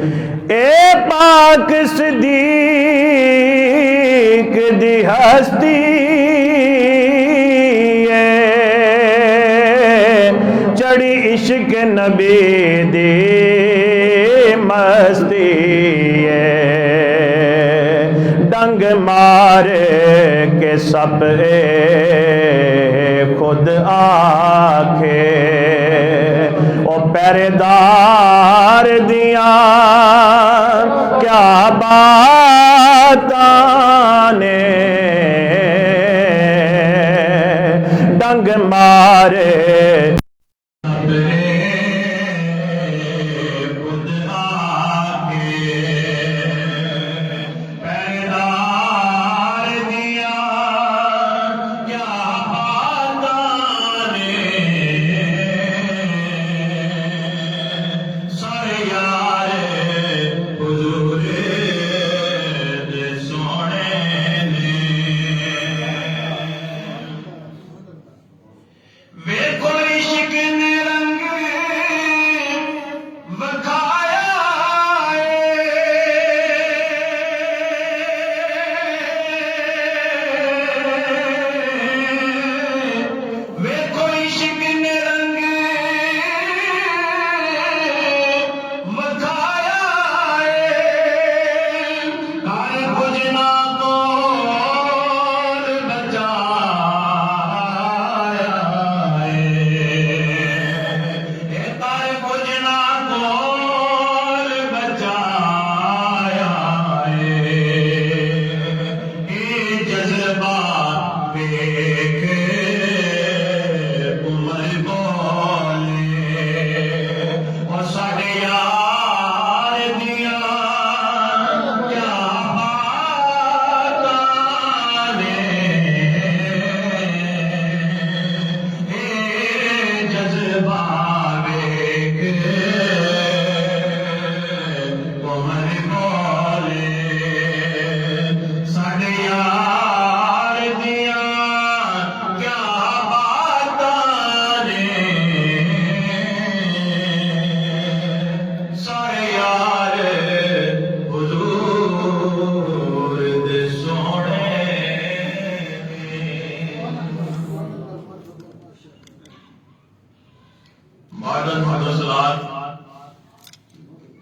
ए पाक सिद्दीक दी हस्ती चढ़ी इश्क नबी दी मस्ती डंग मार के सब खुद आखे ओ पहरेदार दिया क्या बात ने डंग मारे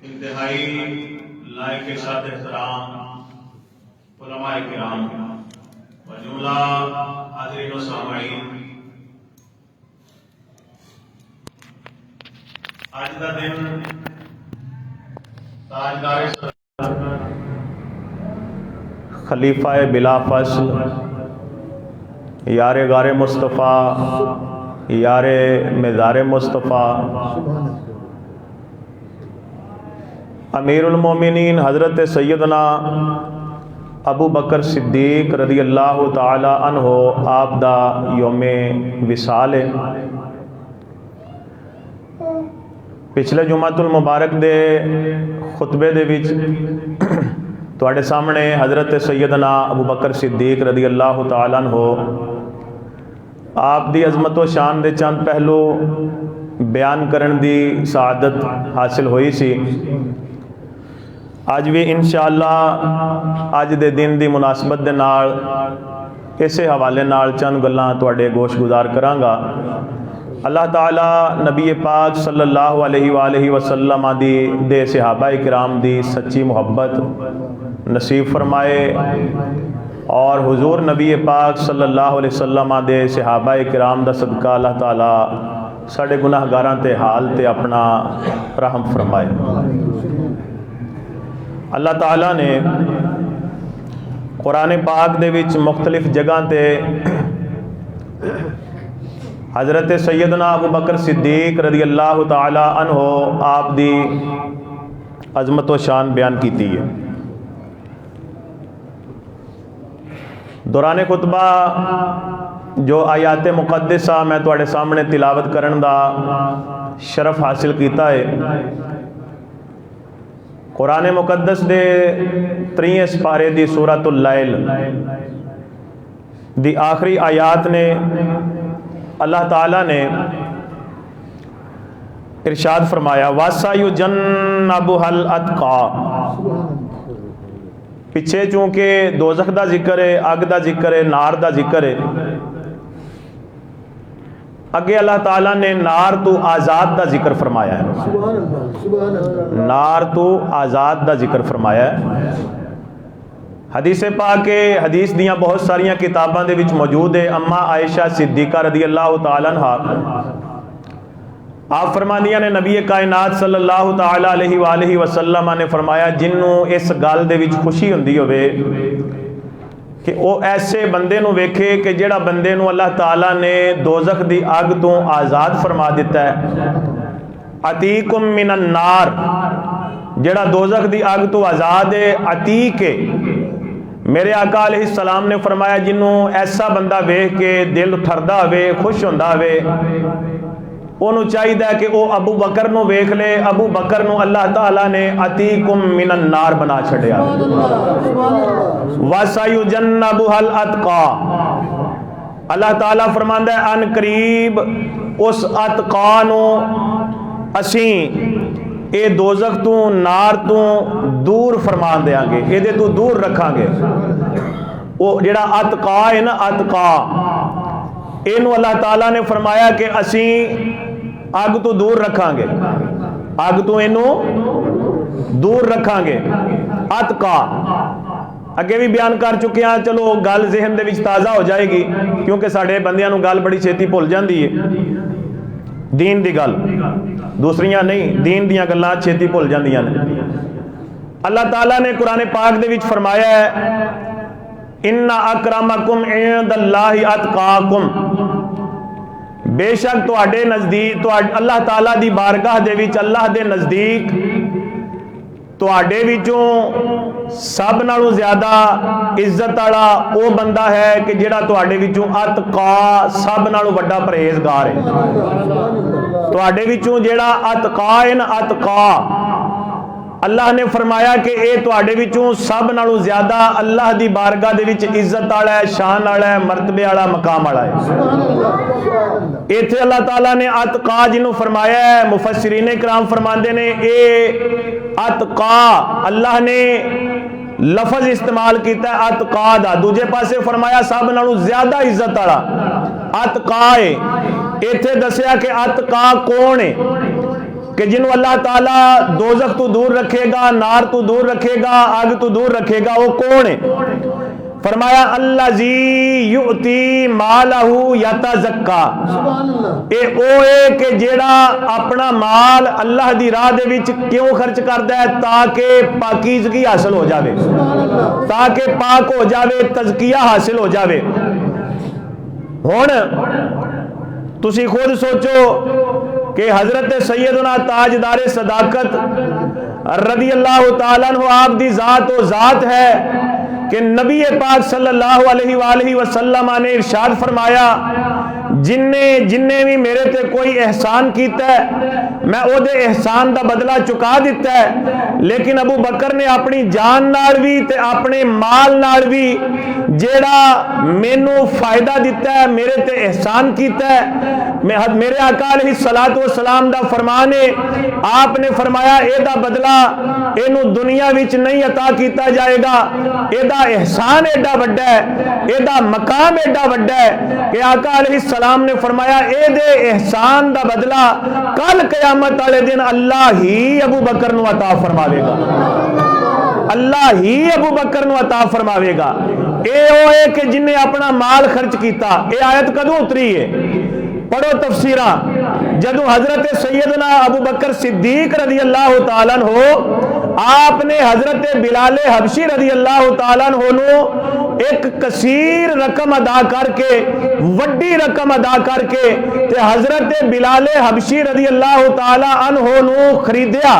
इंतहाई लायक के साथ एहतराम उलमाए किराम व जुमला हाज़रीन व सामईन, आज का दिन ताजदार खलीफा बिला फसल यार गारे मुस्तफ़ा यार मज़ार मुस्तफ़ा अमीरुल मोमिनीन हज़रत सैयदना अबू बकर सिद्दीक रज़ी अल्लाह ताला अन्हो आप दा योमे विसाल है। पिछले जुमातुल मुबारक दे खुतबे दे विच तुहाडे सामने हज़रत सैयदना अबू बकर सिद्दीक रज़ी अल्लाह ताला अन्हो आप दी अज़मत व शान दे चंद पहलू बयान करन दी सआदत हासिल हुई सी। अज भी इंशाअल्लाह अज दे दिन दी मुनासबत दे नाल इसे हवाले नाल चंद गल्लां तुहाडे गोश गुजार करांगा। अल्लाह ताला नबी पाक सल्लल्लाहु अलैहि वसल्लम दी दे सहाबा किराम दी सच्ची मुहब्बत नसीब फरमाए और हुजूर नबी पाक सल्लल्लाहु अलैहि वसल्लम दे सहाबा किराम दा सदका अल्लाह ताला साडे गुनाहगारां ते हाल ते अपना रहम फरमाए। अल्लाह ताला ने कुरान पाक दे विच मुख्तलिफ जगह ते हज़रत सैयदना अबू बकर सिद्दीक रज़ी अल्लाह ताला अन्हो आप दी अज़मत व शान बयान की है। दौरान खुतबा जो आयात मुक़द्दसा मैं तुहाडे सामने तिलावत करन दा शरफ हासिल किया है। कुरान मुक़द्दस दे 3 सिपारे दी सूरतुल लैल दी आखिरी आयात ने अल्लाह ताला ने इरशाद फरमाया वासायुजन्नबुहल अतका। पिछे चूंकि दोज़ख दा जिक्र है, अग दा जिक्र है, नार दा जिक्र है, अगे अल्लाह ताला ने नार तो आज़ाद दा जिक्र फरमाया है। नार तो आज़ाद दा जिक्र फरमाया है। हदीस पाक के हदीस दियाँ बहुत सारिया किताबों के विच मौजूद है। अम्मा आयशा सिद्दीक़ा रदी अल्लाह तआला अन्हा आप फरमादियां ने नबी कायनात सल्लल्लाहु तआला अलैहि वसल्लम ने फरमाया जिन्हों इस गल दे विच खुशी हुंदी होवे कि वह ऐसे बंदे नूं वेखे कि जिहड़ा बंदे नूं अल्लाह ताला ने दोज़ख दी अग तो आज़ाद फरमा दिता है। अतीकुम मिनन नार, जिहड़ा दोज़ख दी अग तो आज़ाद है, अतीक है। मेरे आका अलैहिस्सलाम ने फरमाया जिन्हों ऐसा बंदा वेख के दिल ठरदा होवे, खुश हुंदा होवे, उन्होंने चाहिए कि वह अबू बकर नूं वेख ले। अबू बकर नूं अल्लाह ताला ने अतीकुम मिनन नार बना छड़िया। वसायुजन्नबुहल अतका, अल्लाह ताला फरमांदा है अन करीब उस अतका नूं असीं ये दोज़ख तू नार तू दूर फरमा देंगे, ये तू दूर रखांगे। वो जिहड़ा अतका है ना, अतका इनू अल्लाह ताला ने फरमाया कि असीं अग तो दूर रखांगे, अग तो इनू दूर रखांगे। अतका अगे भी बयान कर चुके हैं, चलो गल ज़हन दे विच ताज़ा हो जाएगी क्योंकि साडे बंदियां नूं गल बड़ी छेती भुल जाती है। दीन दी गल, दूसरियां नहीं, दीन दियां गल्लां छेती भुल जांदियां ने। अल्लाह ताला ने कुरान पाक दे विच फरमाया है इन्ना अकरमकुम इंदल्लाहि अतकाकुम, बेशक तुहाडे नज़दीक अल्लाह ताला दी बारगाह दे विच अल्लाह दे नज़दीक तुहाडे विचों सब नालों ज़्यादा इज्जत वाला वो बंदा है कि जिहड़ा तुहाडे विचों अतका सब नालों वड्डा परहेजगार है। तुहाडे विचों जिहड़ा अतका है ना, अतका अल्लाह ने फरमाया कि ये तुहाडे विचों सब नालों ज़्यादा अल्लाह दी बारगाह दे विच इज्जत वाला है, शान वाला है, मरतबे वाला, मकाम वाला है। इत्थे अल्लाह ताला ने अतका जिन्हों फरमाया है, मुफस्सिरीन इकराम फरमाते ने ये अतका अल्लाह ने लफज इस्तेमाल किया अतका दा, दूजे पासे फरमाया सब नालों ज्यादा इज्जत वाला अतका है। इत्थे दसिया कि अतका कौन है कि जिन्हों अल्लाह ताला दोज़ख तो दूर रखेगा, नार तो दूर रखेगा, आग तो दूर रखेगा, वो कौन है? फरमाया अल्लाज़ी युती मालहू यतज़क्का, ए ओ है कि जेड़ा अपना माल अल्लाह दी राह दे विच क्यों खर्च करदा है? ताकि पाकीज़गी हासिल हो जावे, ताकि पाक हो जावे, तज़किया हासिल हो जावे। हुण तुसी खुद सोचो कि हजरत सैयदना ताजदार सदाकत रदी अल्लाह तआला अन्हु आप दी जात वो जात है कि नबी पाक सल्लल्लाहु अलैहि वसल्लम ने इरशाद फरमाया जिन्ने भी मेरे ते कोई एहसान किया है मैं ओदे एहसान का बदला चुका दिता है, लेकिन अबू बकर ने अपनी जान नाल भी ते अपने माल नाल भी जेड़ा मैनू फायदा दिता है, मेरे ते एहसान किया है। मेरे आका अलैहिस्सलातु वस्सलाम दा फरमान है, आपने फरमाया एदा बदला इनू दुनिया विच नहीं अता किया जाएगा, एदा एहसान एडा वड्डा है, एदा मकाम एडा वड्डा है कि आका अलैहिस्सलाम ने फरमाया एदे एहसान दा बदला कल क़यामत वाले दिन अल्लाह ही अबू बकर नू अता फरमावेगा, अल्लाह ही अबू बकर नू अता फरमावेगा। ए ओ है कि जिन्हें अपना माल खर्च किया। ये आयत कदों उतरी है? पढ़ो तफसीरा, जदों हजरत सैयदना अबू बकर सिद्दीक रदी अल्लाह तआला अन्हु आपने हजरत बिलाल हबशी रदी अल्लाह तआला अन्हु नू एक कसीर रकम अदा करके, वड्डी रकम अदा करके ते हजरत बिलाल हबशी रदी अल्लाह तआला अन्हु नू खरीदिया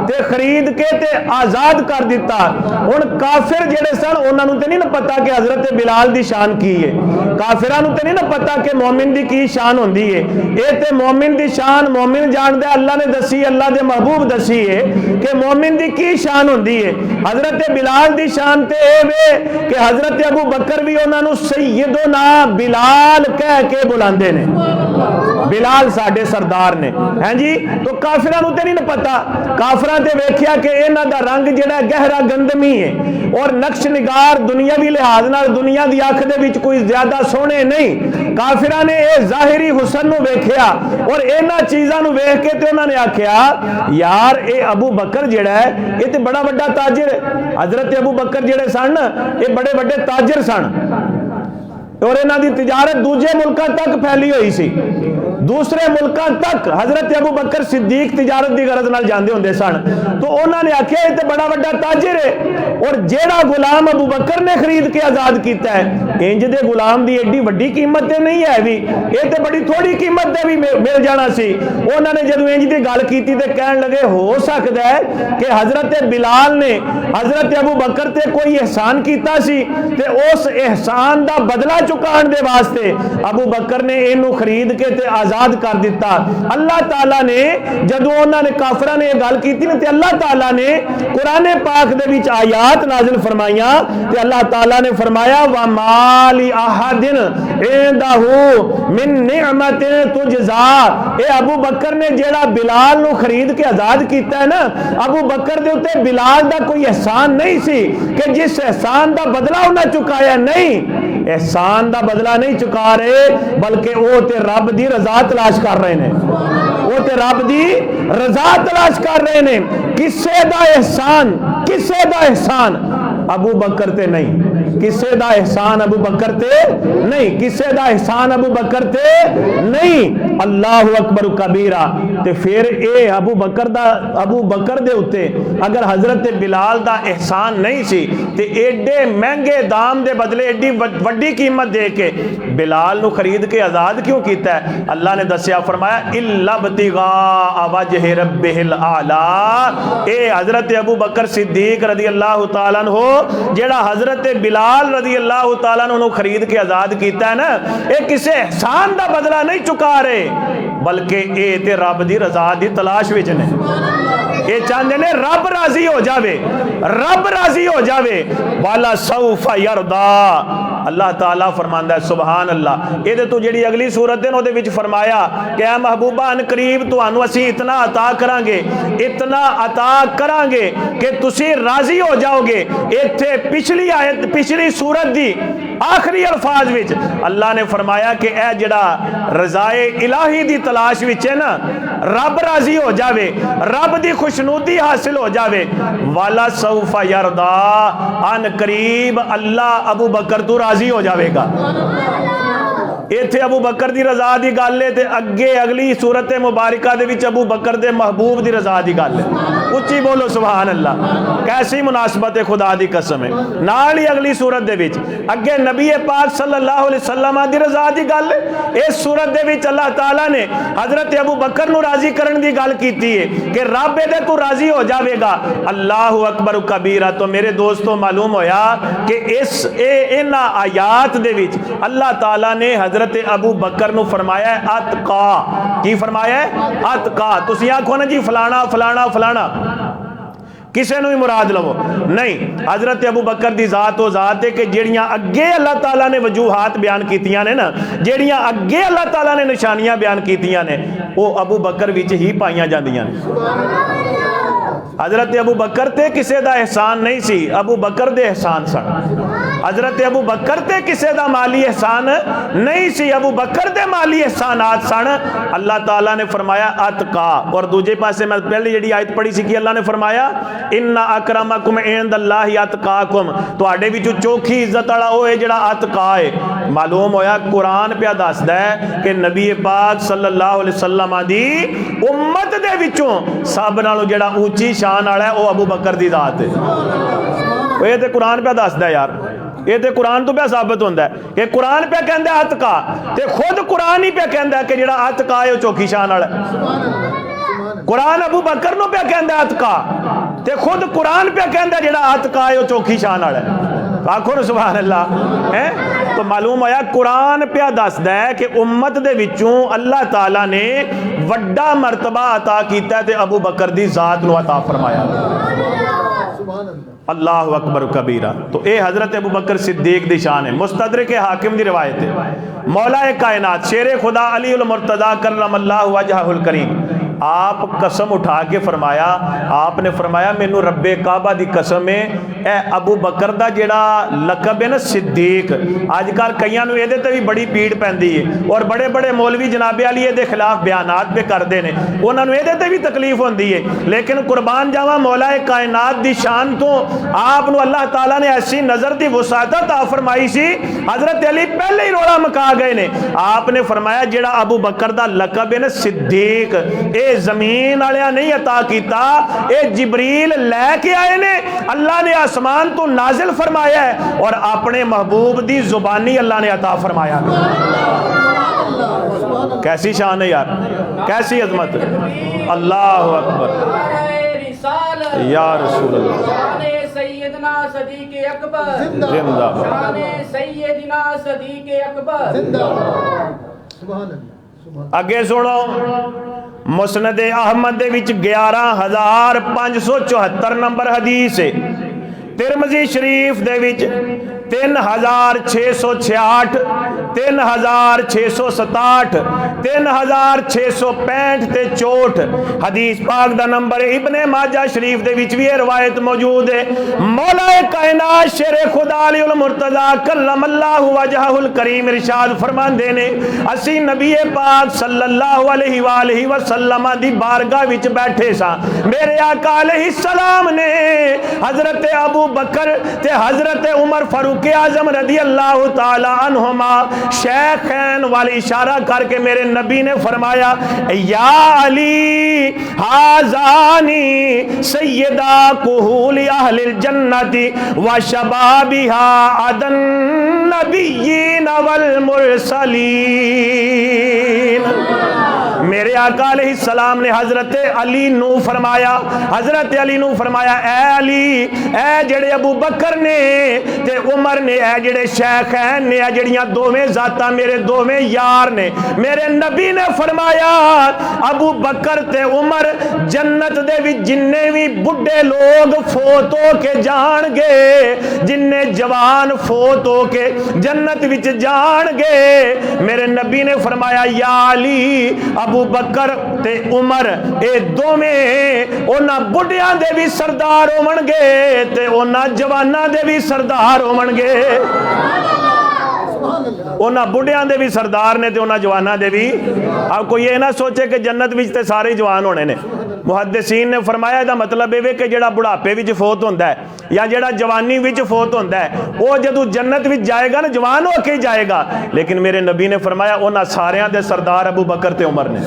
ते खरीद के ते आजाद कर दिता। हुण काफिर जेड़े सन उन्हां नू ते नहीं ना पता कि हजरत बिलाल दी शान की है, काफिरां नू ते नहीं ना पता कि मोमिन दी की शान होंदी है। ये ते मोमिन दी शान मोमिन जानदा, अल्लाह ने दसी, अल्लाह दे महबूब दसी है कि मोमिन दी की शान होंदी है। हजरत बिलाल दी शान ते ए वे कि हजरत अबू बकर भी उन्हां नू सैयदुना बिलाल कह के बुलांदे ने। बिलाल साडे सरदार ने। हैं जी, तो काफिरां नूं ते नहीं पता, काफिरां ते वेख्या कि इन्हां दा रंग जिहड़ा गहरा गंदमी है और नक्श निगार दुनियावी लिहाज नाल दुनिया दी अख दे विच कोई ज्यादा सोहणे नहीं। काफिरां ने यह जाहिरी हुसन नूं वेख्या और इन्हां चीज़ां नूं वेख के ते उन्हां ने आख्या यार ये अबू बकर जिहड़ा है ये तो बड़ा वड्डा ताजिर है। हजरत अबू बकर जिहड़े सन ये बड़े बड़े ताजिर सन और इन्हां दी तिजारत दूजे मुल्कां तक फैली हुई सी। दूसरे मुल्कां तक हजरत अबू बकर सिद्दीक तिजारत की गरज नाल जांदे हुंदे सन। तो उन्होंने आख्या ये तो बड़ा वड्डा ताजिर है और जेड़ा गुलाम अबू बकर ने खरीद के आजाद किया है इंज दे गुलाम की एडी वड्डी कीमत ते नहीं है भी, ये तो बड़ी थोड़ी कीमत दे भी मिल जाना सी। उन्होंने जदों इंज दी गल कीती ते कहण लगे हो सकता है कि हजरत बिलाल ने हजरत अबू बकर ते कोई एहसान कीता सी ते उस एहसान दा बदला चुकाण दे वास्ते अबू बकर ने इनू खरीद के ते आजाद कर दिता। अल्लाह ताला ने जदों उन्होंने काफिरां ने गल की ते अल्लाह ताला ने कुरान पाक दे विच आयात नाजिल फरमाइयां ते अल्लाह ताला ने फरमाया व माली अहदिन इंदहु मिन निअमतिन तुजजा। ए अबू बकर ने जेड़ा बिलाल नू खरीद के आजाद किया है ना, अबू बकर दे उत्ते बिलाल दा कोई एहसान नहीं सी कि जिस एहसान दा बदला उन्हें चुकाया। नहीं, एहसान दा बदला नहीं चुका रहे बल्कि वो ते रब दी रजा तलाश कर रहे हैं, वो ते रब दी रजा तलाश कर रहे हैं। किसे दा एहसान, किसे दा एहसान अबू बकर ते नहीं, किसे दा एहसान अबू बकर ते नहीं, किसे दा एहसान अबू बकर ते नहीं। अल्लाहु अकबर कबीरा। ते फिर ए अबू बकर दे उत्ते अगर हजरत बिलाल दा एहसान नहीं सी ते एडे महंगे दाम दे बदले एडी वड्डी कीमत दे के बिलाल नू खरीद के आजाद क्यों किया है? अल्लाह ने दसिया फरमाया इल्ला बतिगा वजह रब्बिल आला। ए हजरत अबू बकर सिद्दीक रदी अल्लाह तआला अन्हु जेड़ा हजरत बिलाल रदी अल्लाह तआला अन्हु खरीद के आजाद किया है ना, ये किसी एहसान का बदला नहीं चुका रहे बल्कि ये ते रब दी रजा दी तलाश विच ने। ये चाहते ने रब राजी हो जावे, रब राजी हो जावे। वाला सौफा यरदा। अल्लाह ताला फरमांदा है सुभान अल्लाह। ये तो जी अगली सूरत है उहदे विच फरमाया कि ऐ महबूबा अन करीब तुहानू असी इतना अता करांगे, इतना अता करांगे कि तुसी राजी हो जाओगे। इत्थे पिछली आयत पिछली सूरत दी आखिरी अल्फाज विच अल्लाह ने फरमाया कि ऐ जिहड़ा रजाए इलाही दी तलाश विच है ना, रब राजी हो जावे, रब दी खुशनुदी हासिल हो जावे। वाला सौफा यरदा। अन करीब अल्लाह अबू बकर तू राजी हो जाएगा। इत्थे अबू बकर दी रजा दी गल है ते अगे अगली सूरत मुबारका दे विच अबू बकर दे महबूब दी रजा दी गल है। उच्ची बोलो सुभान अल्लाह। कैसी मुनासबत है, खुदा दी कसम है। नाल ही अगली सूरत दे विच अगे नबी पाक सल्लल्लाहु अलैहि वसल्लम दी रजा दी गल है। इस सूरत दे विच अल्लाह ताला ने हजरत अबू बकर नू राजी करन दी गल कीती है कि रब दे तू राजी हो जाएगा। अल्लाहु अकबर कबीरा। तो मेरे दोस्तों मालूम होया कि इस इन्हां आयात दे विच अल्लाह ताला ने हजरत अबू बकर नू फरमाया है अतका। की फरमाया है? अतका। तुसीं आखो ना जी फलाना फलाना फलाना, किसी भी मुराद लवो नहीं। हजरत अबू बकर की जात वो जात है कि जेड़ियां अगे अल्लाह ताला ने वजूहात बयान कीतियां ने ना, जेड़ियां अगे अल्लाह ताला ने निशानियां बयान कीतियां ने वो अबू बकर विच ही पाईयां जांदियां ने। हजरत अबू बकर ते किसी का एहसान नहीं सी, अबू बकर दे एहसान सन। हजरत अबू बकर ते किसी का माली एहसान नहीं सी, अबू बकर दे माली एहसानात सन। अल्लाह ताला ने फरमाया अतका। और दूजे पासे मैं पहले जी आयत पढ़ी सी कि अल्लाह ने फरमाया इन्ना अकरमकुम इंदल्लाहि अतकाकुम। तुहाडे विचों चोखी इज्जत वाला वो है जिहड़ा अतका है। मालूम होया कुरान पे दसदा है कि नबी पाक सल्लल्लाहु अलैहि वसल्लम दी उम्मत दे विचों सब नालों जिहड़ा ऊंची शान वाला है वो अबू बकर दी जात है। ये तो कुरान पे दसदा यार, ये तो कुरान तो पे साबित होता है कि कुरान पे कहता है अतका ते खुद कुरान ही पे कहता है कि जिहड़ा अतका है वो चौखी शान वाला है। कुरान अबू बकर नूं पे कहता है अतका ते खुद कुरान पे कहता है जिहड़ा अतका है वो चौखी शान वाला है। आखो ना सुभान अल्लाह है। तो मालूम होया कुरान पे दसदा है कि उम्मत दे विचों अल्लाह ताला ने वड्डा मर्तबा अता कीता ते अबू बकर दी जात नूं अता फरमाया। अल्लाहु अकबर कबीरा। तो ये हज़रत अबू बकर सिद्दीक दी शान है। मुस्तदरक हाकिम दी रिवायत है। मौला कायनात शेर खुदा अली उल मुर्तज़ा करमल्लाहु वजहुल करीम आप कसम उठा के फरमाया, आपने फरमाया मैनू रब्बे काबा दी कसम है, ए अबू बकर दा जेड़ा लकब है ना सिद्दीक, अजकल कईयां नूं इहदे ते भी बड़ी पीड़ पैंदी है और बड़े बड़े मौलवी जनाबे अली इहदे खिलाफ बयानात पे करते हैं, उन्हां नूं इहदे ते भी तकलीफ होंदी है। लेकिन कुर्बान जावा मौला कायनात दी शान तो आप नूं अल्लाह ताला ने ऐसी नज़र दी वसाअत अता फरमाई सी, हज़रत अली पहले ही रोड़ा मका गए ने। आपने फरमाया जेड़ा अबू बकर दा लकब है ना सिद्दीक, जमीन वालियां नहीं अता किया, ये जिबरील लैके आए ने, अल्लाह ने आसमान तो नाजिल फरमाया है और अपने महबूब दी जुबानी अल्लाह ने अता फरमाया। कैसी शान है यार, कैसी अजमत, अल्लाह अकबर या रसूल अल्लाह। सैयदना सदीक़ अकबर जिंदाबाद, शान सैयदना सदीक़ अकबर जिंदाबाद। अगे सुनो, मुस्नद अहमद दे विच 11,574 नंबर हदीस है। तिरमिज़ी शरीफ दे विच 3,666, 3,667, 3,665 ते 64 हदीस पाक दा नंबर है। इब्ने माजा शरीफ दे विच भी ये रवायत मौजूद है। मौला कायनात शेर खुदा अली उल मुर्तज़ा कल्लमल्लाहु वजहुल करीम इरशाद फरमांदे ने, असी नबी पाक सल्लल्लाहु अलैहि वालैहि वसल्लम दी बारगाह विच बैठे सा, मेरे आका अलैहि सलाम ने हजरत अबू बकर ते हजरत उमर फारूक आजम रदी अल्लाह ताला अन्हुमा शेखैन वाली इशारा करके मेरे नबी ने फरमाया, या अली हाजानी सैयदा कुहूल अहलिल जन्नति व शबाबिहा अदन नबिय्यीन वल मुरसलीन। मेरे आका अलैहि सलाम ने हजरत अली नू फरमाया, हजरत अली नू फरमाया, ए अली, ए जेड़े अबू बकर ने ते उमर ने, ए जेड़े शैखैन ने, ए जड़ियां दोवें जातां मेरे दोवें यार ने, मेरे नबी ने फरमाया अबू बकर ते उमर जन्नत दे विच जिन्ने भी बुढ़े लोग फोत हो के जाणगे, जिन्ने जवान फोत हो के जन्नत विच जाणगे, मेरे नबी ने फरमाया या अली अबू बकर ते उमर ए दोवें उन्हां बुढ़ियां दे भी सरदार होवणगे ते उन्हां जवानां दे भी सरदार होवणगे। उन्हां बुढ़ियां दे भी सरदार ने ते उन्हां जवानां दे भी। अब कोई ये ना सोचे कि जन्नत विच ते सारे जवान होने ने। मुहद्दिसीन ने फरमाया इहदा मतलब ये कि जेड़ा बुढ़ापे विच फोत होंदा है या जेड़ा जवानी विच फोत होंदा है वो जदों जन्नत विच जाएगा ना जवान होके जाएगा। लेकिन मेरे नबी ने फरमाया उन्हां सारियां दे सरदार अबू बकर ते उमर ने।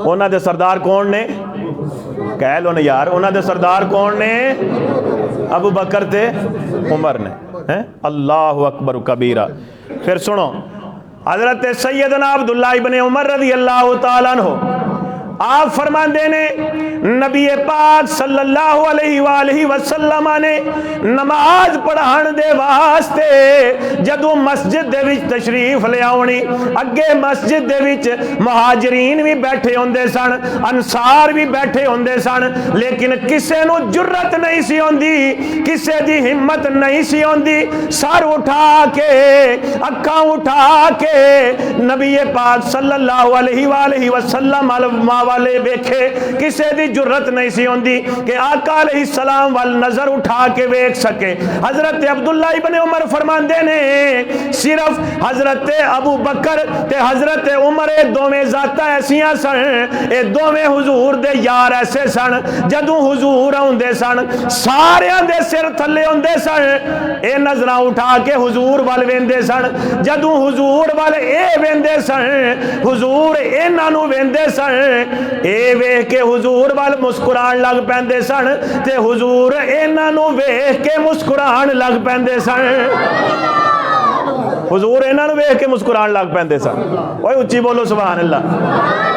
उन्हां दे सरदार कौन ने? कह लो ना यार, उन्हां दे सरदार कौन ने? अबू बकर ते उमर ने। हैं? अल्लाहु अकबर कबीरा। फिर सुनो, हजरत सैयदना अब्दुल्लाह इब्ने उमर रज़ी अल्लाह ताला अन्हु आप फरमाते ने नबी पाक सल्लल्लाहु अलैहि वसल्लम ने नमाज पढ़ाने दे वास्ते जदों मस्जिद दे विच तशरीफ ले आउणी, अगे मस्जिद दे विच मुहाजिरीन भी बैठे होंदे सन, अंसार भी बैठे होंदे सन, लेकिन किसे नूं जुर्रत नहीं सी होंदी, किसे दी हिम्मत नहीं सी होंदी सर उठा के अखां उठा के नबी पाक सल्लल्लाहु अलैहि वसल्लम वाले वेखे, किसी की जुर्रत नहीं सी होंदी कि आका अलैहि सलाम वाल नजर उठा के वेख सके। हजरत अब्दुल्ला इब्ने उमर फरमांदे ने सिर्फ हजरत अबू बकर ते हजरत उमर ये दोवें जातां ऐसियां सन, ये दोवें हुजूर दे यार ऐसे सन, जदों हुजूर आउंदे सन सारियां दे सिर थल्ले होंदे सन, ये नजरां उठा के हुजूर वाल वेंदे सन, जदों हुजूर वाल ये वेंदे सन हुजूर इन्हां नूं वेंदे सन, ए वेख के हुजूर वाल मुस्कुरान लग पैंदे सन ते हुजूर इन्हां नूं वेख के मुस्कुरान लग पैंदे सन। हुजूर इन्हां नूं वेख के मुस्कुरान लग पैंदे सन। ओए उच्ची बोलो सुभान अल्लाह,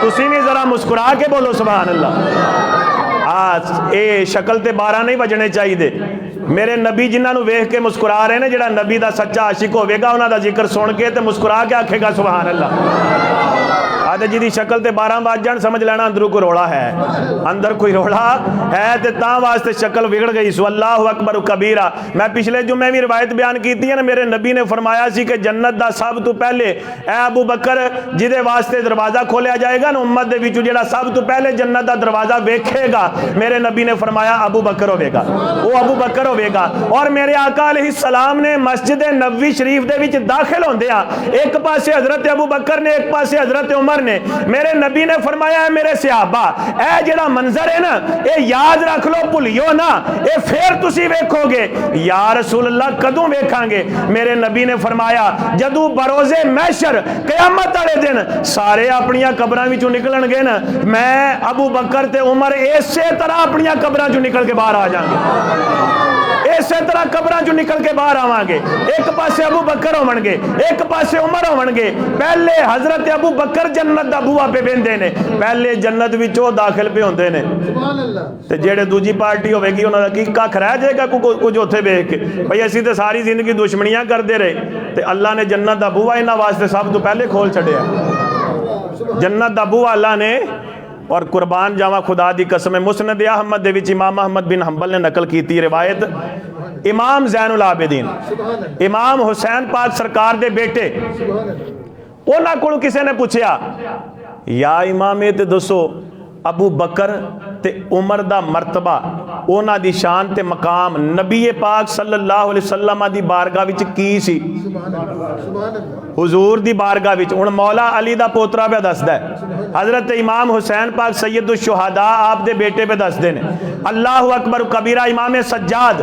तुसीं भी जरा मुस्कुरा के बोलो सुभान अल्लाह। आज ये शक्ल ते 12 नहीं बजने चाहिए। मेरे नबी जिन्हां नूं वेख के मुस्कुरा रहे ने, जिहड़ा नबी दा सच्चा आशिक होवेगा उन्हां दा जिक्र सुन के ते मुस्कुरा के आखेगा सुभान अल्लाह। आते जी दी शक्ल ते 12 बज जान समझ लेना अंदरों कोई रोड़ा है, अंदर कोई रोड़ा है ते तां वास्ते शक्ल बिगड़ गई। सो अल्लाहु अकबर कबीरा। मैं पिछले जुम्मे भी रिवायत बयान की है ना, मेरे नबी ने फरमाया सी कि जन्नत दा सब तो पहले ए अबू बकर जिदे वास्ते दरवाजा खोलिया जाएगा ना उम्मत दे विचों, जेड़ा सब तो पहले जन्नत दा दरवाजा वेखेगा, मेरे नबी ने फरमाया अबू बकर होवेगा, वो अबू बकर होवेगा। और मेरे आका अलैहिस्सलाम ने मस्जिद नबवी शरीफ दे विच दाखिल होंदिया एक पासे हजरत अबू बकर ने, एक पासे हजरत उमर ने, मेरे नबी ने फरमाया है मेरे सहाबा ए जेड़ा मंजर है ना ये याद रख लो, भुलियो ना, ये फिर तुसी वेखोगे। या रसूल अल्लाह कदों वेखांगे? मेरे नबी ने फरमाया जदों बरोजे महशर कयामत वाले दिन सारे अपनियां कब्रां विचों निकलणगे ना, मैं अबू बकर ते उमर इसे तरह अपनियां कब्रां चों निकल के बाहर आ जाएंगे, इसे तरह कब्रां चों निकल के बाहर आवांगे। एक पासे अबू बकर होवणगे, एक पासे उमर होवणगे। पहले हजरत अबू बकर जन्नत दा बूहा पे बेंदे ने, पहले जन्नत विचों दाखिल पे होंदे ने, ते जेड़े दूजी पार्टी होवेगी उन्हां दा की कख रह जाएगा कुछ उत्थे वेख के भाई असीं ते सारी जिंदगी दुश्मनियां करदे रहे, ते अल्लाह ने जन्नत दा बूहा इन्हां वास्ते सब तो पहले खोल छड्डिया। जन्नत दा बूहा अल्लाह ने, और कुर्बान जावा खुदा दी कसम, मुस्नद अहमद दे विच इमाम अहमद बिन हंबल ने नकल की रिवायत, इमाम ज़ैनुल आबिदीन इमाम हुसैन पाक सरकार दे बेटे, उन्हां कोलों किसी ने पूछया या इमाम ये ते दसो अबू बकर ते उमर दा मरतबा, उन्हां दी शान ते मकाम नबी पाक सल्लल्लाहु अलैहि वसल्लम दी बारगाह विच की सी? हुजूर दी बारगाह विच। हुण मौला अली दा पोतरा पे दसदा है, हजरत इमाम हुसैन पाक सैयदुल शुहदा आप दे बेटे पे दसदे ने, अल्लाहु अकबर कबीरा इमाम सज्जाद।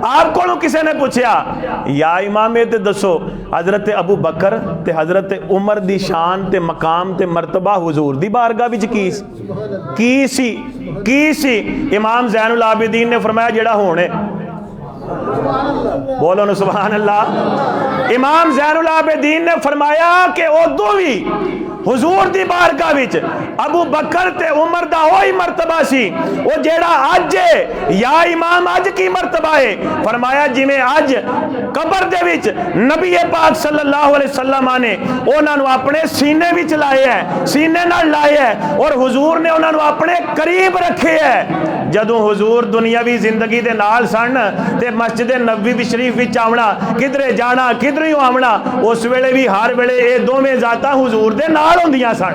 आप कोलों किसी ने पूछया या इमाम ये ते दसो हजरत अबू बकर ते हजरत उमर दी शान ते मकाम ते मरतबा हुजूर दी बारगाह विच की सी? इमाम ज़ैनुल आबिदीन ने फरमाया जेड़ा होने, बोलो ना सुभान अल्लाह। इमाम ज़ैनुल आबिदीन ने फरमाया कि उदों भी हुजूर दी बारगाह विच अबू बकर ते उमर दा वही मरतबा सी वो जेड़ा अज है। या इमाम अज की मरतबा है? फरमाया जिवें अज कबर दे विच नबी पाक सल्लल्लाहु अलैहि वसल्लम ने उन्हां नूं अपने सीने विच लाए है, सीने नाल लाए है, और हुजूर ने उन्हां नूं अपने करीब रखे है। जदों हुजूर दुनियावी जिंदगी दे नाल सन ते मस्जिद नबवी शरीफ विच आवना, किधरे जाना किधरे आवना, उस वेले भी हर वेले ये दोवें जातां हुजूर दे नाल होंदियां सन।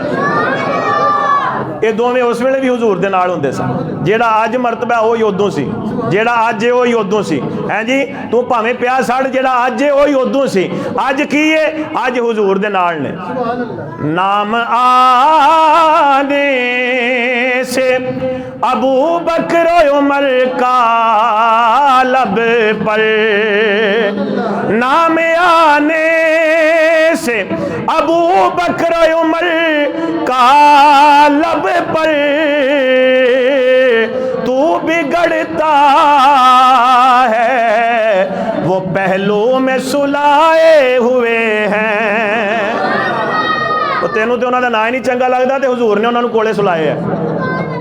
ये दोवें उस वेले भी हुजूर दे नाल होंदे सन। जेड़ा अज मरतबा वही उदों सी, जेड़ा अज है वही उदों सी। हैं जी तू भावें प्या सड़, जेड़ा अज है वही उदों सी। अज की है? अज हुजूर दे नाल ने। नाम आने से अबू बकर उमर का लब पर, नाम आने से अबू बकर उमर का लब पर, तू बिगड़ता है वो पहलू में सुलाए हुए हैं। तो तेनों तो उन्होंने ना ही नहीं चंगा लगता तो हुजूर ने उन्होंने कोले सुलाए है।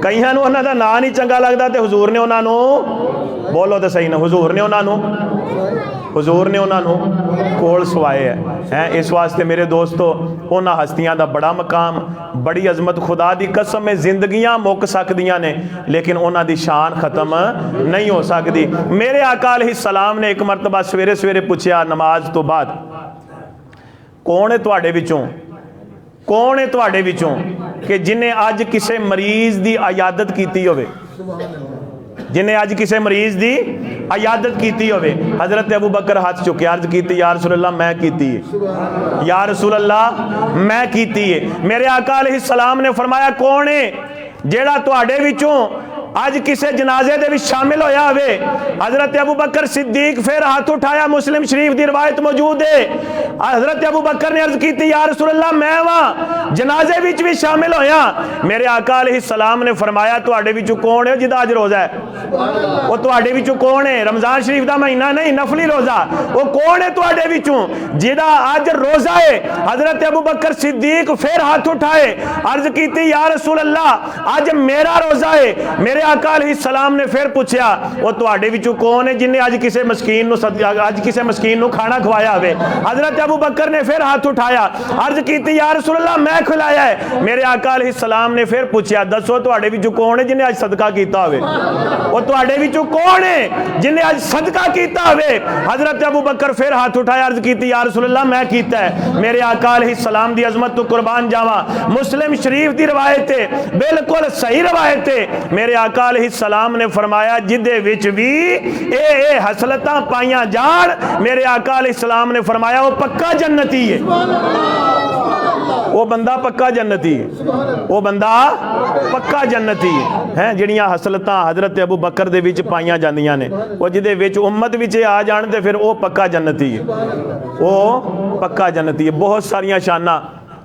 कईयां नूं उन्होंने ना नहीं चंगा लगता तो हुजूर ने उन्होंने, बोलो तो सही ना, हुजूर ने उन्होंने कोल सुवाए हैं। इस वास्ते मेरे दोस्तों उन्हां हस्तियां दा बड़ा मकाम, बड़ी अजमत, खुदा दी कसम में जिंदगियां मुक सकदियां ने लेकिन उन्हां दी शान खत्म नहीं हो सकती। मेरे आका अलैहिस्सलाम ने एक मरतबा सवेरे सवेरे पूछया नमाज तो बाद, कौन है तुहाडे विचों, कौन है तुहाडे विचों कि जिन्हें अज किसी मरीज की अयादत की होवे, जिन्हें अज किसी मरीज की अयादत की होवे। हजरत अबू बकर हाथ चुके अर्ज की या रसूल अल्लाह मैं की है, या रसूल अल्लाह मैं की है। मेरे आका अलैहिस्सलाम ने फरमाया कौन है जेड़ा तुहाडे विचों अज किसी जनाजे दे विच शामिल होया होवे। हजरत अबू बकर सिद्दीक फिर हाथ उठाया, मुस्लिम शरीफ की रिवायत मौजूद है। हजरत अबू बकर ने अर्ज की या रसूल अल्लाह मैं वहां जनाजे विच भी शामिल होया। मेरे आका अलैहिस्सलाम ने फरमाया तुहाडे विचों कौन है जिहदा अज रोजा है? वो तुहाडे विचों कौन है? रमजान शरीफ का महीना नहीं, नफली रोजा, वो कौन है तुहाडे विचों जिहदा अज रोजा है? हजरत अबू बकर सिद्दीक फिर हाथ उठाए, अर्ज की या रसूल अल्लाह अज मेरा रोजा है। मेरे आका अलैहिस्सलाम ने फिर पूछा वो तुहाडे विचों कौन है जिन्हें अज किसी मस्कीन नूं अज किसी मस्कीन नूं खाना खवाया होवे। हजरत अबू बकर ने फिर हाथ उठाया, अर्ज की या रसूल अल्लाह मैं खिलाया है। मेरे आका अलैहिस्सलाम ने फिर पूछा दसो तुहाडे विचों कौन है जिन्हें अज सदका कीता होवे। वो तुहाडे विचों कौन है जिन्हें अज सदका कीता होवे। हजरत अबू बकर फिर हाथ उठाया, अर्ज की या रसूल अल्लाह मैं कीता है। मेरे आका अलैहिस्सलाम दी अजमत तो कुर्बान जावा, मुस्लिम शरीफ दी रवायत है, बिल्कुल सही रवायत है। मेरे आका अलैहिस्सलाम ने फरमाया जिदे विच भी ए हसलतां पाइयां जान, मेरे आका अलैहिस्सलाम ने फरमाया वो पक्का जन्नती है, वो बंदा पक्का जन्नती है, वो बंदा पक्का जन्नती है। जिहड़ियां हसलतां हजरत अबू बकर दे विच पाइयां जांदियां ने, वो जिहदे विच उम्मत विच आ जाण ते फिर वो पक्का जन्नती है, वो पक्का जन्नती है। बहुत सारियां शाना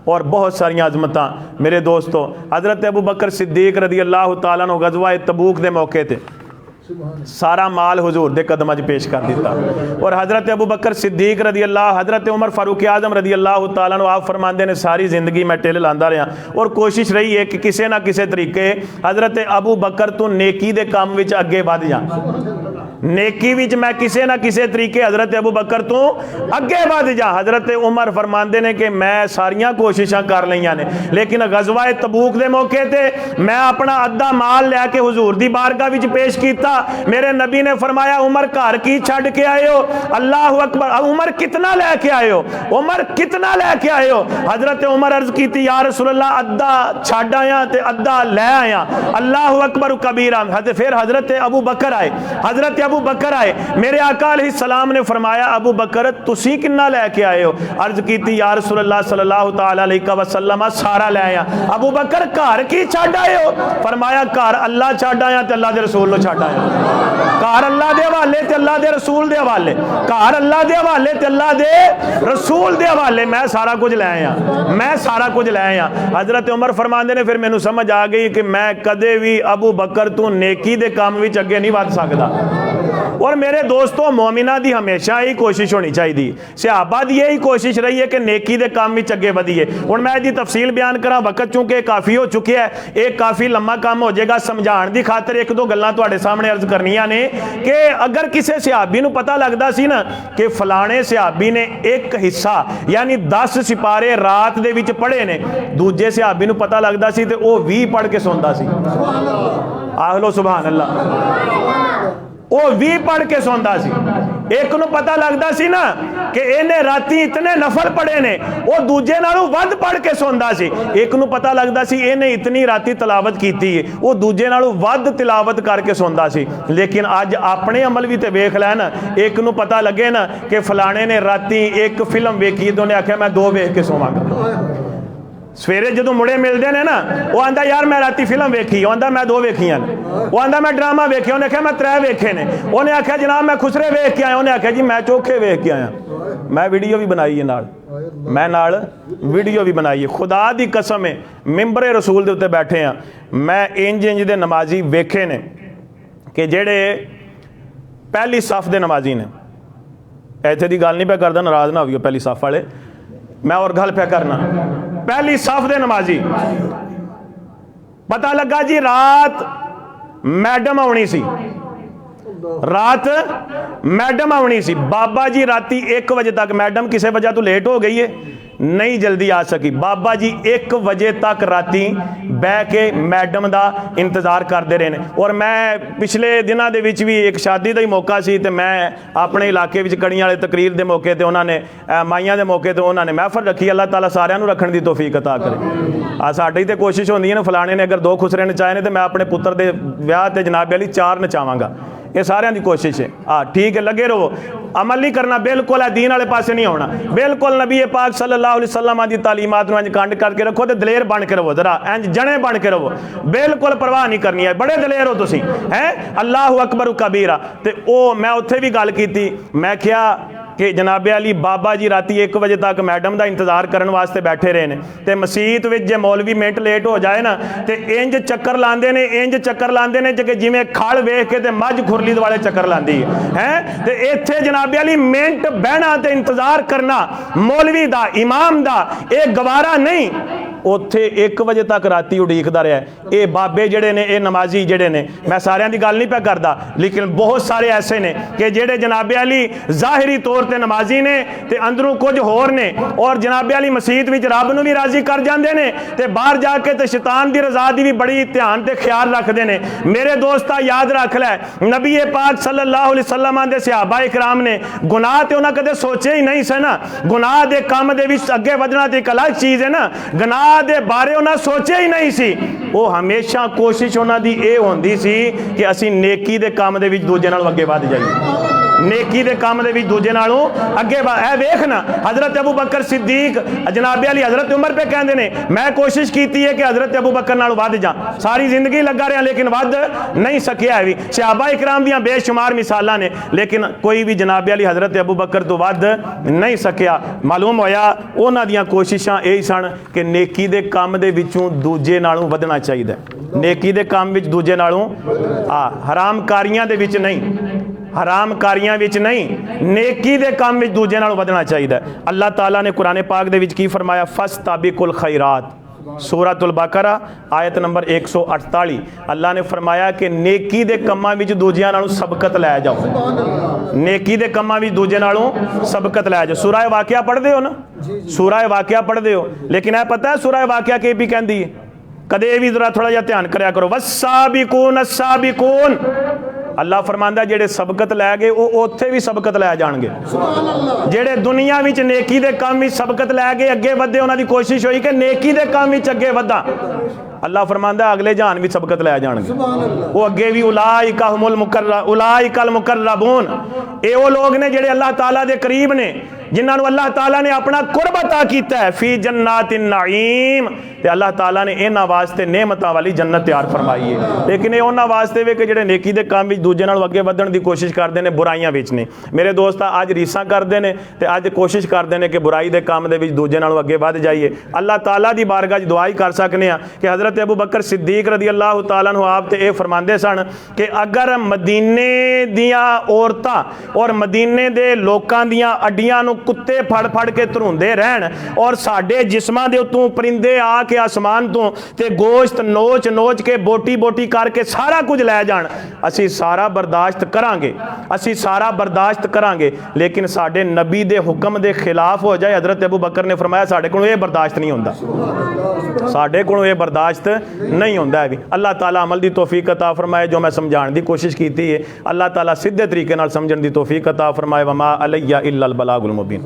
और बहुत सारियां अजमतां मेरे दोस्तों। हजरत अबू बकर सिद्दीक रदी अल्लाह तआला अन्हु गज़वा तबूक दे मौके ते सारा माल हुजूर दे कदमां 'च पेश कर दिता। और हजरत अबू बकर सिद्दीक रदी अल्लाह, हजरत उमर फारूक आजम रदी अल्लाह तआला अन्हु आप फरमाते ने सारी जिंदगी मैं टिल लांदा रहा और कोशिश रही है कि किसी ना किसी तरीके हजरत अबू बकर तू नेकी दे काम विच अगे वध जा, नेकी विच मैं किसी ना किसी तरीके हजरत अबू बकर तू अगे वध जा। हजरत उमर फरमाते ने कि मैं सारियां कोशिशां कर लईयां ने, लेकिन गज़वा तबूक दे मौके ते मैं अपना अद्धा माल लैके हुजूर दी बारगाह विच पेश कीता। मेरे नबी ने फरमाया उमर घर की छड़ के आए हो? अल्लाह अकबर। उमर कितना लैके आए हो? उमर कितना लैके आए हो? हजरत उमर अर्ज की या रसूल अल्लाह अद्धा छड़ आया ते अद्धा लै आया। अल्लाह अकबर कबीरा। फिर हजरत अबू बकर आए, हजरत अबू बकर आए। मेरे आका अलैहिस्सलाम ने फरमाया अबू बकर तुसी कितना लैके आए हो? अर्ज की या रसूल अल्लाह सल्लल्लाहु तआला अलैहि वसल्लम सारा लै आया। अबू बकर घर की छड़ आए हो? फरमाया घर अल्लाह छड़ आया ते अल्लाह दे रसूल नु छड़ आया। घर अल्लाह दे हवाले ते अल्लाह दे रसूल दे हवाले, घर अल्लाह दे हवाले ते अल्लाह दे रसूल दे हवाले। मैं सारा कुछ लै आया, मैं सारा कुछ लै आया। हजरत उमर फरमांदे ने फिर मैनू समझ आ गई कि मैं कदे भी अबू बकर तू नेकी दे काम विच अगे नहीं वध सकदा। और मेरे दोस्तों मोमिना दी हमेशा ही कोशिश होनी चाहिए, सहाबा दी यही कोशिश रही है कि नेकी दे काम विच अगे वधिए। हुण मैं इसदी तफसील बयान करा, वक्त चूंकि काफ़ी हो चुकिया है, एक काफ़ी लंबा काम हो जाएगा। समझाने की खातर एक दो गल्लां तुहाडे सामने अर्ज करनियां ने कि अगर किसी सहाबी नूं पता लगदा सी ना कि फलाने सहाबी ने एक हिस्सा यानी 10 सिपारे रात दे विच पढ़े ने, दूजे सहाबी नूं पता लगदा सी ते वो 20 पढ़ के सौंदा सी। आख लो सुभान अल्लाह। वो 20 पढ़ के सौंदा सी। एक नूं पता लगदा सी ना कि इन्हें राती इतने नफल पढ़े ने, वो दूजे नालों वध पढ़ के सौंदा सी। एक नूं पता लगदा सी इन्हें इतनी राती तिलावत कीती है, वो दूजे नालों वध तिलावत करके सौंदा सी। लेकिन अज अपने अमल भी तो वेख लै ना, एक नूं पता लगे ना कि फलाने ने राती एक फिल्म वेखी तो उन्हें आख्या मैं 2 वेख के सोवांगा। सवेरे जो मुड़े मिलते हैं ना, वो आंदा यार मैं राती फिल्म वेखी, वो आंदा मैं 2 वेखियां ने। वो आंदा मैं ड्रामा वेखे, उन्हें आख्या मैं 3 वेखे ने। उन्हें आख्या जनाब मैं खुसरे वेख के आया, उन्हें आख्या जी मैं चोखे वेख के आया। मैं वीडियो भी बनाई है नाल, मैं नाल वीडियो भी बनाई है। खुदा दी कसम है मिंबरे रसूल दे उत्ते बैठे हैं, मैं इंज इंज दे नमाजी वेखे ने कि जेड़े पहली सफ दे नमाजी ने। इत्थे दी गल नहीं पे करदा, नाराज ना होइयो पहली सफ वाले, मैं और गल पे करना। पहली सफ दे नमाजी, पता लगा जी रात मैडम आनी सी, रात मैडम आनी सी। बाबा जी राती 1 बजे तक, मैडम किसी वजह तो लेट हो गई है, नहीं जल्दी आ सकी। बाबा जी 1 बजे तक राती बह के मैडम का इंतजार करते रहे हैं। और मैं पिछले दिनों के विच भी एक शादी का ही मौका सी, तो मैं अपने इलाके में कड़ियां वाले तकरीर के मौके पर उन्होंने माइयां के मौके पर उन्होंने महफल रखी। अल्लाह ताला सारियां नूं रखण दी तौफीक अता करे। साडी तो कोशिश होंदी है ना, फलाने ने अगर 2 खुसरे नचाए ने तो मैं अपने पुत्र के विआह ते जनाबे वाली 4 नचावांगा। ये सारियां दी कोशिश है। हाँ ठीक है, लगे रहो, अमल नहीं करना, बिल्कुल दीन वाले पासे नहीं होना, बिल्कुल नबी पाक सल्लल्लाहु अलैहि वसल्लम दी तालीमात नूं इंज कंड करके रखो ते दलेर बन के रहो, जरा इंज जने बन के रहो, बिल्कुल परवाह नहीं करनी है। बड़े दलेर हो तुसीं हैं, अल्लाहु अकबर कबीरा। ते ओ मैं उत्थे भी गल कीती, मैं क्या कि जनाबे अली बाबा जी राती 1 बजे तक मैडम का इंतजार करने वास्ते बैठे रहे हैं। तो मसीत में जे मौलवी मिनट लेट हो जाए ना तो इंज चक्कर लाते हैं, इंज चक्कर लाते हैं कि जिमें खड़ वेख के ते मझ खुरली वाले चक्कर लाती है। तो इत्थे जनाबे अली मिनट बहना तो इंतजार करना मौलवी का, इमाम का, यह गवारा नहीं। ਉੱਥੇ 1 ਵਜੇ ਤੱਕ ਰਾਤੀ ਉਡੀਕਦਾ ਰਿਹਾ। ਇਹ ਬਾਬੇ ਜਿਹੜੇ ਨੇ, ਇਹ ਨਮਾਜ਼ੀ ਜਿਹੜੇ ਨੇ, ਮੈਂ ਸਾਰਿਆਂ ਦੀ ਗੱਲ ਨਹੀਂ ਪਿਆ ਕਰਦਾ, ਲੇਕਿਨ ਬਹੁਤ ਸਾਰੇ ਐਸੇ ਨੇ ਕਿ ਜਿਹੜੇ ਜਨਾਬੇ ਅਲੀ ਜ਼ਾਹਿਰੀ ਤੌਰ ਤੇ ਨਮਾਜ਼ੀ ਨੇ ਤੇ ਅੰਦਰੋਂ ਕੁਝ ਹੋਰ ਨੇ, ਔਰ ਜਨਾਬੇ ਅਲੀ ਮਸੀਤ ਵਿੱਚ ਰੱਬ ਨੂੰ ਵੀ ਰਾਜ਼ੀ ਕਰ ਜਾਂਦੇ ਨੇ ਤੇ ਬਾਹਰ ਜਾ ਕੇ ਤੇ ਸ਼ੈਤਾਨ ਦੀ ਰਜ਼ਾ ਦੀ ਵੀ ਬੜੀ ਧਿਆਨ ਤੇ ਖਿਆਲ ਰੱਖਦੇ ਨੇ। ਮੇਰੇ ਦੋਸਤਾ ਯਾਦ ਰੱਖ ਲੈ, ਨਬੀ ਪਾਕ ਸੱਲੱਲਾਹੁ ਅਲੈहि ਵਸੱਲਮ ਦੇ ਸਹਾਬਾ ਇਕਰਾਮ ਨੇ ਗੁਨਾਹ ਤੇ ਉਹਨਾਂ ਕਦੇ ਸੋਚਿਆ ਹੀ ਨਹੀਂ ਸੀ ਨਾ। ਗੁਨਾਹ ਦੇ ਕੰਮ ਦੇ ਵਿੱਚ ਅੱਗੇ ਵਧਣਾ ਤੇ ਇੱਕ ਅਲੱਗ ਚੀਜ਼ ਹੈ ਨਾ, ਗੁਨਾਹ ਦੇ ਬਾਰੇ ਉਹਨਾਂ ਸੋਚਿਆ ਹੀ ਨਹੀਂ ਸੀ। ਉਹ ਹਮੇਸ਼ਾ ਕੋਸ਼ਿਸ਼ ਉਹਨਾਂ ਦੀ ਇਹ ਹੁੰਦੀ ਸੀ ਕਿ ਅਸੀਂ ਨੇਕੀ ਦੇ ਕੰਮ ਦੇ ਵਿੱਚ ਦੂਜੇ ਨਾਲੋਂ ਅੱਗੇ ਵੱਧ ਜਾਈਏ, नेकी दे काम दे विच दूजे नालों अगे ए वेख ना, हज़रत अबू बकर सिद्दीक जनाबे अली हज़रत उमर पे कहते ने मैं कोशिश की है कि हज़रत अबू बकर नालों वध जा, सारी जिंदगी लगा रहा लेकिन वध नहीं सकिया है भी। सहाबा इकराम दियां बेशुमार मिसालां ने, लेकिन कोई भी जनाबे अली हज़रत अबू बकर तो वध नहीं सकिया। मालूम होया उन्हां दियां कोशिशां यही सन कि नेकी दे काम दे विचों दूजे नालों वधना चाहिए, नेकी दे काम विच दूजे नालों हराम कारियां दे विच नहीं, हराम कारियां विच नहीं, नेकी दे काम विच दूजे नालों वधना चाहिए। अल्लाह ताला ने कुरान पाक दे विच की फरमाया, फस्ताबिकुल खैरात, सूरतुल बकरा आयत नंबर 148। अल्लाह ने फरमाया कि नेकी दे कम्मां विच दूजियां नालों सबकत लै जाओ, नेकी दे कम्मां विच दूजे नालों सबकत लै जाओ। सूरह वाक़िया पढ़दे हो ना, सूरह वाक़िया पढ़दे हो, लेकिन यह पता है सूरह वाक़िया के भी कहती है, कदे भी जरा थोड़ा जिहा ध्यान करया करो। वस्साबिकून अस्साबिकून, अल्लाह फरमांदा जेड़े सबकत लै गए वो उत्थे भी सबकत लै जाणगे, जेड़े दुनिया विच नेकी दे काम विच सबकत लै गए अगे वधे, उन्हां दी कोशिश होई कि नेकी दे काम विच अगे वधा, अल्लाह फरमांदा अगले जहान भी सबकत लै जाणगे, वो अगे भी उलाइका हुमुल मुकर्रबून, ये वो लोग ने जेड़े अल्लाह ताला दे करीब ने, जिन्होंने अल्लाह ताला ने अपना कुर्ब अता कीता है, फी जन्नातिन नईम, ते अल्लाह ताला ने इन्हां वास्ते नेमतां वाली जन्नत तैयार फरमाई है। लेकिन ये उन्हां वास्ते वे कि जेड़े नेकी दे काम विच दूजे नाल अगे वधण दी कोशिश करदे ने, बुराइयां विच ने। मेरे दोस्त अज रीसां करदे ने ते अज कोशिश करदे ने कि बुराई दे काम दे विच दूजे नाल अगे वध जाइए। अल्लाह ताला दी बारगाह च दुआ ही कर सकने आ कि हज़रत अबू बकर सिद्दीक रज़ी अल्लाह तआला अन्हु आप ते ये फरमांदे सन कि अगर मदीने दियां औरतां और मदीने दे लोकां दियां अड्डियां नूं कुत्ते फड़ फड़ के धरूंदे रहन और साडे जिस्मां दे उत्तों परिंदे आ के आसमान तो ते गोश्त नोच नोच के बोटी बोटी करके सारा कुछ लै जाण, असी सारा बर्दाश्त करांगे, असी सारा बर्दाश्त करांगे, लेकिन साडे नबी दे हुक्म दे खिलाफ हो जाए, हज़रत अबू बकर ने फरमाया साडे कोलों ये बर्दाश्त नहीं होंदा, साडे कोलों ये बर्दाश्त नहीं होंदा है भी। अल्लाह ताला अमल दी तौफीक अता फरमाए, जो मैं समझाने दी कोशिश की थी अल्लाह ताला सीधे तरीके नाल समझण दी तौफीक अता फरमाए। वमा अलैया इल्लल बलागुल मुबीन।